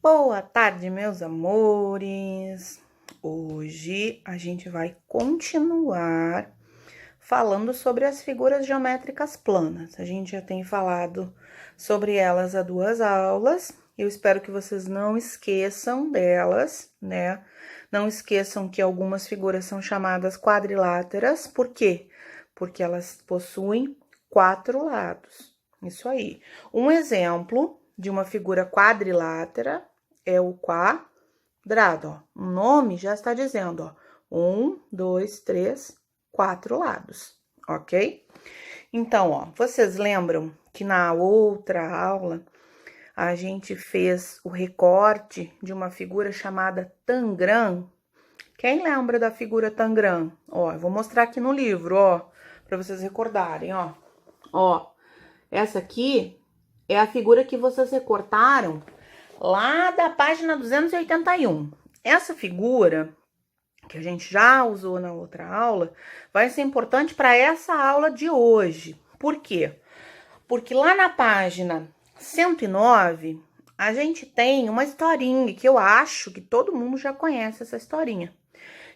Boa tarde, meus amores! Hoje a gente vai continuar falando sobre as figuras geométricas planas. A gente já tem falado sobre elas há 2 aulas. Eu espero que vocês não esqueçam delas, né? Não esqueçam que algumas figuras são chamadas quadriláteras. Por quê? Porque elas possuem 4 lados. Isso aí. Um exemplo de uma figura quadrilátera é o quadrado, ó. O nome já está dizendo, ó. 1, 2, 3, 4 lados, ok? Então, ó, vocês lembram que na outra aula a gente fez o recorte de uma figura chamada tangram? Quem lembra da figura tangram? Ó, eu vou mostrar aqui no livro, ó, para vocês recordarem, ó. Ó, essa aqui é a figura que vocês recortaram lá da página 281. Essa figura, que a gente já usou na outra aula, vai ser importante para essa aula de hoje. Por quê? Porque lá na página 109, a gente tem uma historinha que eu acho que todo mundo já conhece essa historinha,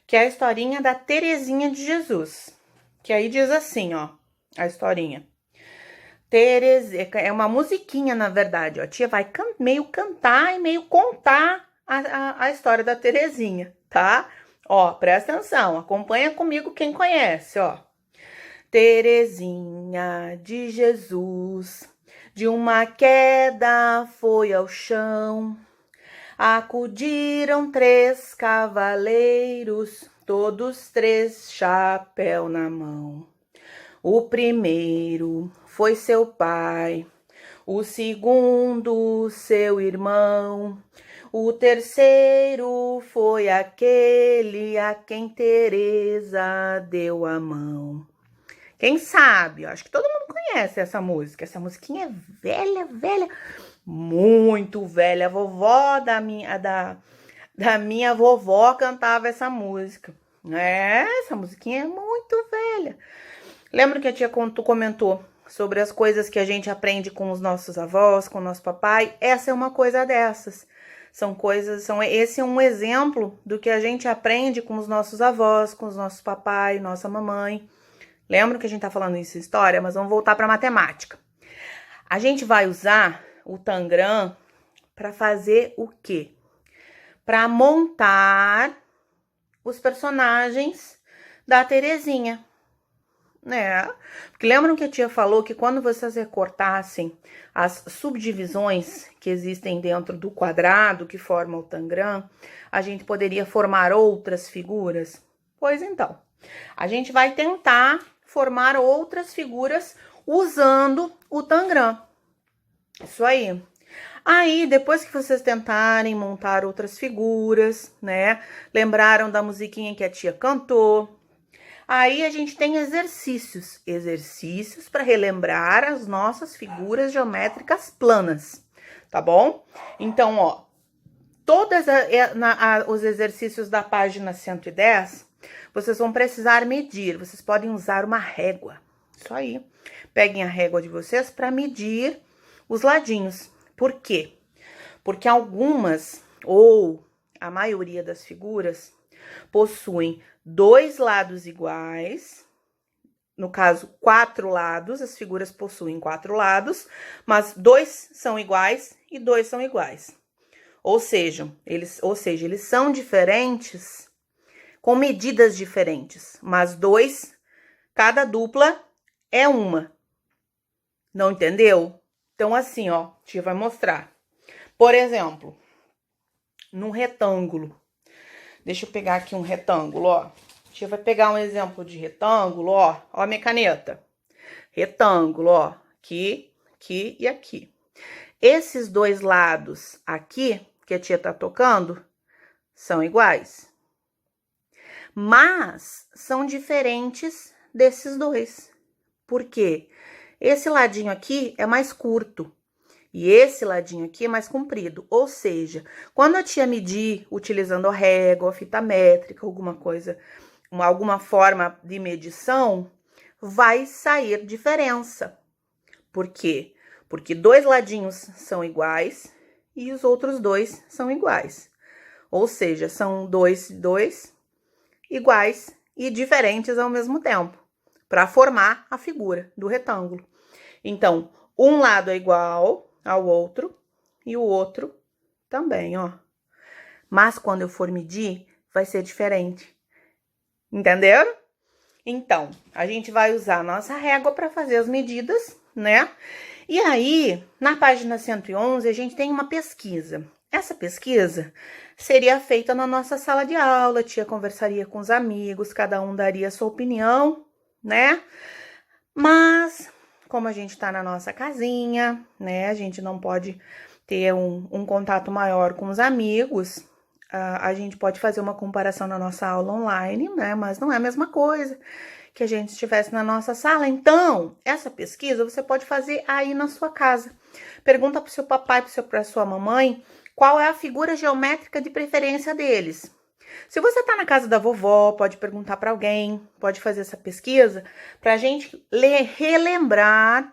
que é a historinha da Terezinha de Jesus. Que aí diz assim, ó, a historinha. Terezinha, é uma musiquinha, na verdade, ó. A tia vai meio cantar e meio contar a história da Terezinha, tá? Ó, presta atenção, acompanha comigo quem conhece, ó. Terezinha de Jesus, de uma queda foi ao chão. Acudiram 3 cavaleiros, todos 3 chapéu na mão. O primeiro foi seu pai, o segundo seu irmão, o terceiro foi aquele a quem Teresa deu a mão. Quem sabe? Eu acho que todo mundo conhece essa música. Essa musiquinha é velha, velha, muito velha. A vovó da minha vovó cantava essa música. Essa musiquinha é muito velha. Lembra que a tia comentou sobre as coisas que a gente aprende com os nossos avós, com o nosso papai? Essa é uma coisa dessas. Esse é um exemplo do que a gente aprende com os nossos avós, com os nossos papai, nossa mamãe. Lembra que a gente tá falando isso em história? Mas vamos voltar para matemática. A gente vai usar o tangram para fazer o quê? Para montar os personagens da Terezinha. Né? Porque lembram que a tia falou que quando vocês recortassem as subdivisões que existem dentro do quadrado que forma o tangram, a gente poderia formar outras figuras? Pois então, a gente vai tentar formar outras figuras usando o tangram. Isso aí. Aí, depois que vocês tentarem montar outras figuras, né? Lembraram da musiquinha que a tia cantou? Aí a gente tem exercícios para relembrar as nossas figuras geométricas planas, tá bom? Então, ó, os exercícios da página 110, vocês vão precisar medir, vocês podem usar uma régua, isso aí. Peguem a régua de vocês para medir os ladinhos. Por quê? Porque algumas, ou a maioria das figuras, possuem 2 lados iguais, no caso, 4 lados, as figuras possuem 4 lados, mas 2 são iguais e 2 são iguais. Ou seja, eles são diferentes, com medidas diferentes, mas cada dupla é uma. Não entendeu? Então, assim, ó, a tia vai mostrar. Por exemplo, num retângulo. Deixa eu pegar aqui um retângulo, ó. A tia vai pegar um exemplo de retângulo, ó. Ó a minha caneta. Retângulo, ó. Aqui, aqui e aqui. Esses 2 lados aqui, que a tia tá tocando, são iguais. Mas são diferentes desses 2. Por quê? Esse ladinho aqui é mais curto. E esse ladinho aqui é mais comprido, ou seja, quando a tia medir utilizando a régua, a fita métrica, alguma forma de medição, vai sair diferença. Por quê? Porque 2 ladinhos são iguais e os outros 2 são iguais. Ou seja, são 2 iguais e diferentes ao mesmo tempo, para formar a figura do retângulo. Então, um lado é igual ao outro e o outro também, ó. Mas quando eu for medir, vai ser diferente. Entenderam? Então, a gente vai usar a nossa régua para fazer as medidas, né? E aí, na página 111, a gente tem uma pesquisa. Essa pesquisa seria feita na nossa sala de aula, a tia conversaria com os amigos, cada um daria a sua opinião, né? Mas, como a gente tá na nossa casinha, né? A gente não pode ter um contato maior com os amigos, a gente pode fazer uma comparação na nossa aula online, né? Mas não é a mesma coisa que a gente estivesse na nossa sala. Então, essa pesquisa você pode fazer aí na sua casa. Pergunta pro seu papai, pra sua mamãe, qual é a figura geométrica de preferência deles. Se você tá na casa da vovó, pode perguntar para alguém, pode fazer essa pesquisa pra gente relembrar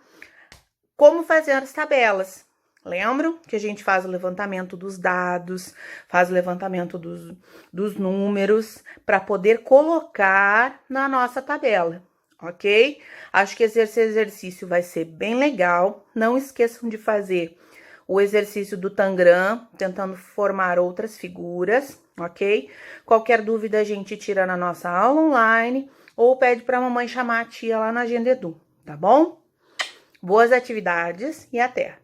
como fazer as tabelas. Lembram que a gente faz o levantamento dos dados, faz o levantamento dos números para poder colocar na nossa tabela, ok? Acho que esse exercício vai ser bem legal. Não esqueçam de fazer o exercício do Tangram, tentando formar outras figuras, ok? Qualquer dúvida a gente tira na nossa aula online ou pede para a mamãe chamar a tia lá na Agenda Edu, tá bom? Boas atividades e até!